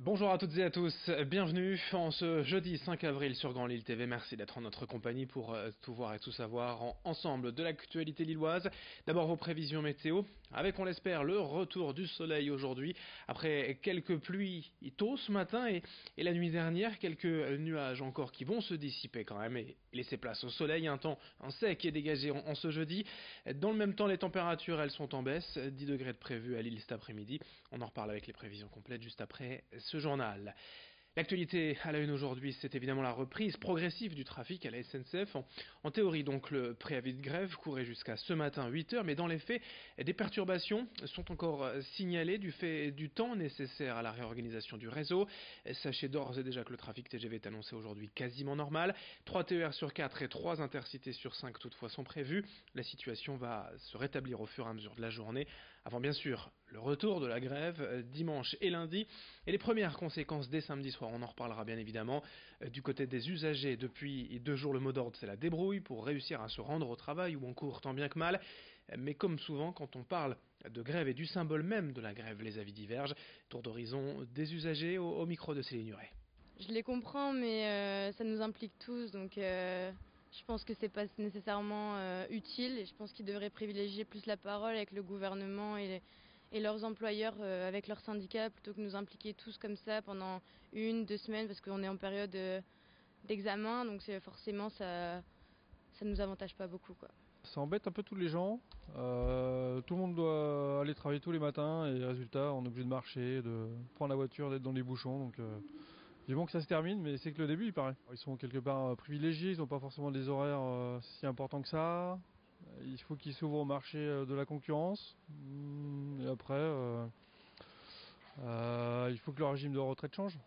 Bonjour à toutes et à tous, bienvenue en ce jeudi 5 avril sur Grand Lille TV. Merci d'être en notre compagnie pour tout voir et tout savoir ensemble de l'actualité lilloise. D'abord vos prévisions météo, avec on l'espère le retour du soleil aujourd'hui, après quelques pluies tôt ce matin et la nuit dernière, quelques nuages encore qui vont se dissiper quand même et laisser place au soleil. Un temps sec est dégagé en ce jeudi. Dans le même temps, les températures elles sont en baisse, 10 degrés de prévu à Lille cet après-midi. On en reparle avec les prévisions complètes juste après ce journal. L'actualité à la une aujourd'hui, c'est évidemment la reprise progressive du trafic à la SNCF. En théorie, donc, le préavis de grève courait jusqu'à ce matin 8 heures, mais dans les faits, des perturbations sont encore signalées du fait du temps nécessaire à la réorganisation du réseau. Sachez d'ores et déjà que le trafic TGV est annoncé aujourd'hui quasiment normal. 3 TER sur 4 et 3 intercités sur 5 toutefois sont prévus. La situation va se rétablir au fur et à mesure de la journée, avant bien sûr le retour de la grève dimanche et lundi, et les premières conséquences dès samedi soir. On en reparlera bien évidemment. Du côté des usagers, depuis 2 jours, le mot d'ordre c'est la débrouille pour réussir à se rendre au travail ou en cours tant bien que mal. Mais comme souvent quand on parle de grève et du symbole même de la grève, les avis divergent. Tour d'horizon des usagers au micro de Céline Nuret. Je les comprends, mais ça nous implique tous, donc je pense que c'est pas nécessairement utile, et je pense qu'ils devraient privilégier plus la parole avec le gouvernement et leurs employeurs, avec leurs syndicats, plutôt que nous impliquer tous comme ça pendant 1, 2 semaines, parce qu'on est en période d'examen, donc forcément ça nous avantage pas beaucoup, quoi. Ça embête un peu tous les gens. Tout le monde doit aller travailler tous les matins et résultat, on est obligé de marcher, de prendre la voiture, d'être dans les bouchons. Donc, vivement que ça se termine, mais c'est que le début, il paraît. Ils sont quelque part privilégiés, ils n'ont pas forcément des horaires si importants que ça. Il faut qu'ils s'ouvrent au marché de la concurrence. Et après, il faut que le régime de retraite change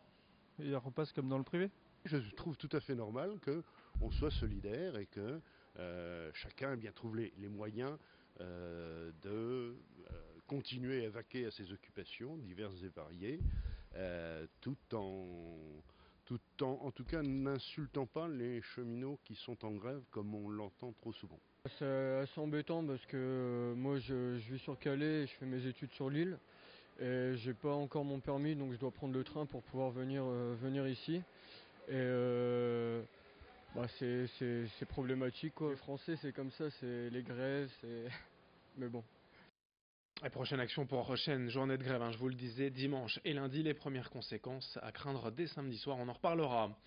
et repasse comme dans le privé. Je trouve tout à fait normal qu'on soit solidaire et que chacun trouve les moyens de continuer à vaquer à ses occupations diverses et variées, tout en tout cas n'insultant pas les cheminots qui sont en grève comme on l'entend trop souvent. C'est assez embêtant parce que moi je vis sur Calais et je fais mes études sur Lille et j'ai pas encore mon permis, donc je dois prendre le train pour pouvoir venir ici. Et c'est problématique, quoi. Les Français c'est comme ça, c'est les grèves, mais bon. La prochaine action pour la prochaine journée de grève, je vous le disais, dimanche et lundi, les premières conséquences à craindre dès samedi soir, on en reparlera.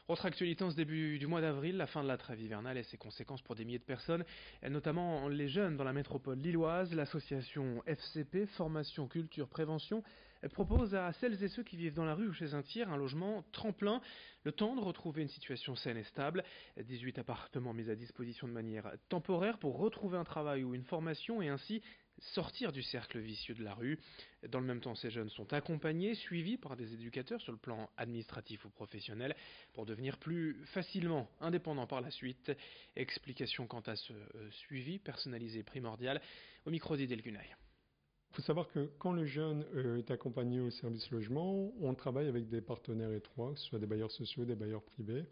Autre actualité en ce début du mois d'avril, la fin de la trêve hivernale et ses conséquences pour des milliers de personnes, et notamment les jeunes dans la métropole lilloise. L'association FCP, Formation, Culture, Prévention, propose à celles et ceux qui vivent dans la rue ou chez un tiers un logement tremplin, le temps de retrouver une situation saine et stable. 18 appartements mis à disposition de manière temporaire pour retrouver un travail ou une formation et ainsi sortir du cercle vicieux de la rue. Dans le même temps, ces jeunes sont accompagnés, suivis par des éducateurs sur le plan administratif ou professionnel pour devenir plus facilement indépendants par la suite. Explication quant à ce suivi personnalisé primordial au micro d'Idel Gunaï. Il faut savoir que quand le jeune est accompagné au service logement, on travaille avec des partenaires étroits, que ce soit des bailleurs sociaux, des bailleurs privés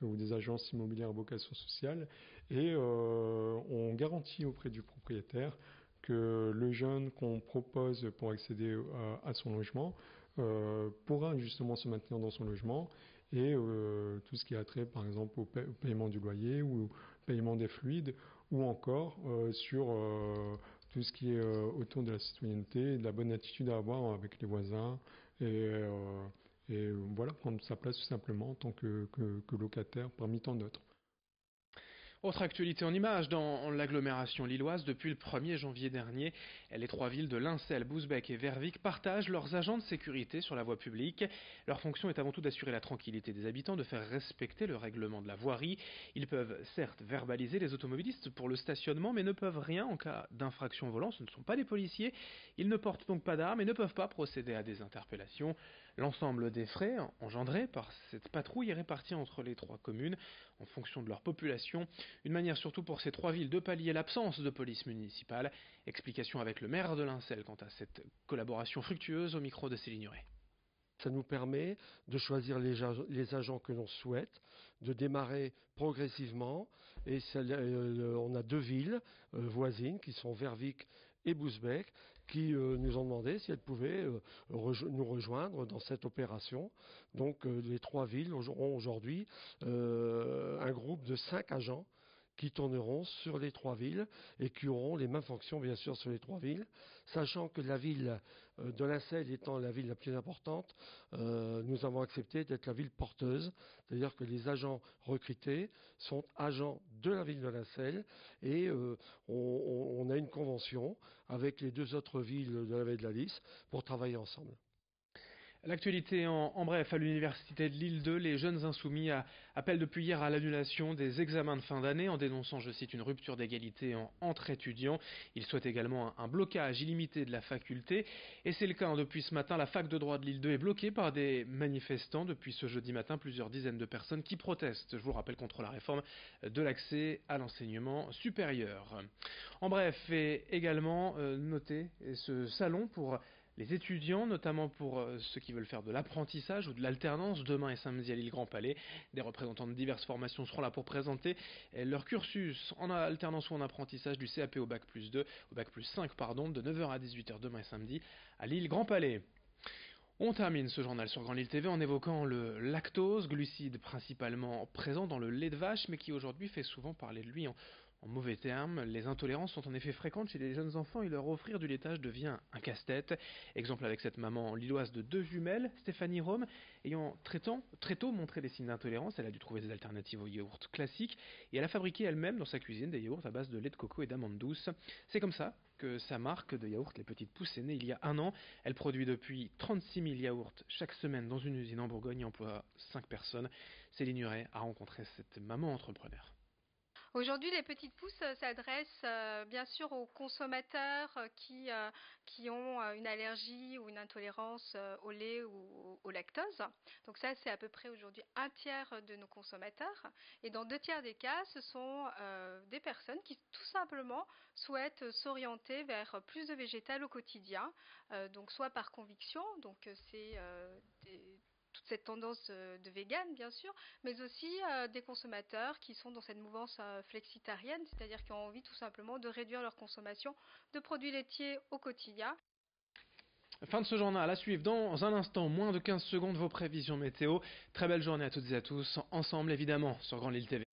ou des agences immobilières à vocation sociale, et on garantit auprès du propriétaire que le jeune qu'on propose pour accéder à son logement pourra justement se maintenir dans son logement et tout ce qui a trait par exemple au paiement du loyer ou au paiement des fluides ou encore sur tout ce qui est autour de la citoyenneté et de la bonne attitude à avoir avec les voisins et voilà, prendre sa place tout simplement en tant que locataire parmi tant d'autres. Autre actualité en images dans l'agglomération lilloise, depuis le 1er janvier dernier, les 3 villes de Lincel, Bousbecq et Vervic partagent leurs agents de sécurité sur la voie publique. Leur fonction est avant tout d'assurer la tranquillité des habitants, de faire respecter le règlement de la voirie. Ils peuvent certes verbaliser les automobilistes pour le stationnement, mais ne peuvent rien en cas d'infraction au volant. Ce ne sont pas des policiers. Ils ne portent donc pas d'armes et ne peuvent pas procéder à des interpellations. L'ensemble des frais engendrés par cette patrouille est réparti entre les 3 communes en fonction de leur population. Une manière surtout pour ces 3 villes de pallier l'absence de police municipale. Explication avec le maire de Lincel quant à cette collaboration fructueuse au micro de Céline Nuret. Ça nous permet de choisir les agents que l'on souhaite, de démarrer progressivement. Et on a 2 villes voisines qui sont Vervic et Bousbecq qui nous ont demandé si elles pouvaient nous rejoindre dans cette opération. Donc les 3 villes auront aujourd'hui un groupe de 5 agents qui tourneront sur les 3 villes et qui auront les mêmes fonctions bien sûr sur les 3 villes, sachant que la ville de Lincelles étant la ville la plus importante, nous avons accepté d'être la ville porteuse, c'est-à-dire que les agents recrutés sont agents de la ville de Lincelles et on a une convention avec les 2 autres villes de la vallée de la Lys pour travailler ensemble. L'actualité en bref, à l'université de Lille 2, les jeunes insoumis appellent depuis hier à l'annulation des examens de fin d'année en dénonçant, je cite, une rupture d'égalité entre étudiants. Ils souhaitent également un blocage illimité de la faculté. Et c'est le cas depuis ce matin. La fac de droit de Lille 2 est bloquée par des manifestants. Depuis ce jeudi matin, plusieurs dizaines de personnes qui protestent, je vous le rappelle, contre la réforme de l'accès à l'enseignement supérieur. En bref, et également notez ce salon pour les étudiants, notamment pour ceux qui veulent faire de l'apprentissage ou de l'alternance, demain et samedi à Lille Grand Palais. Des représentants de diverses formations seront là pour présenter leur cursus en alternance ou en apprentissage du CAP au bac plus 2, au bac plus 5, pardon, de 9h à 18h demain et samedi à Lille Grand Palais. On termine ce journal sur Grand Lille TV en évoquant le lactose, glucide principalement présent dans le lait de vache, mais qui aujourd'hui fait souvent parler de lui en mauvais termes. Les intolérances sont en effet fréquentes chez les jeunes enfants et leur offrir du laitage devient un casse-tête. Exemple avec cette maman lilloise de 2 jumelles, Stéphanie Rome, ayant très tôt montré des signes d'intolérance. Elle a dû trouver des alternatives aux yaourts classiques et elle a fabriqué elle-même dans sa cuisine des yaourts à base de lait de coco et d'amandes douces. C'est comme ça que sa marque de yaourt Les Petites Pousses est née il y a 1 an. Elle produit depuis 36 000 yaourts chaque semaine dans une usine en Bourgogne et emploie 5 personnes. Céline Huret a rencontré cette maman entrepreneur. Aujourd'hui, les Petites Pousses s'adressent bien sûr aux consommateurs qui ont une allergie ou une intolérance au lait ou au lactose. Donc ça, c'est à peu près aujourd'hui 1/3 de nos consommateurs. Et dans 2/3 des cas, ce sont des personnes qui tout simplement souhaitent s'orienter vers plus de végétal au quotidien. Donc soit par conviction, donc c'est toute cette tendance de vegan bien sûr, mais aussi des consommateurs qui sont dans cette mouvance flexitarienne, c'est-à-dire qui ont envie tout simplement de réduire leur consommation de produits laitiers au quotidien. Fin de ce journal à suivre dans un instant, moins de 15 secondes, vos prévisions météo. Très belle journée à toutes et à tous, ensemble évidemment sur Grand Lille TV.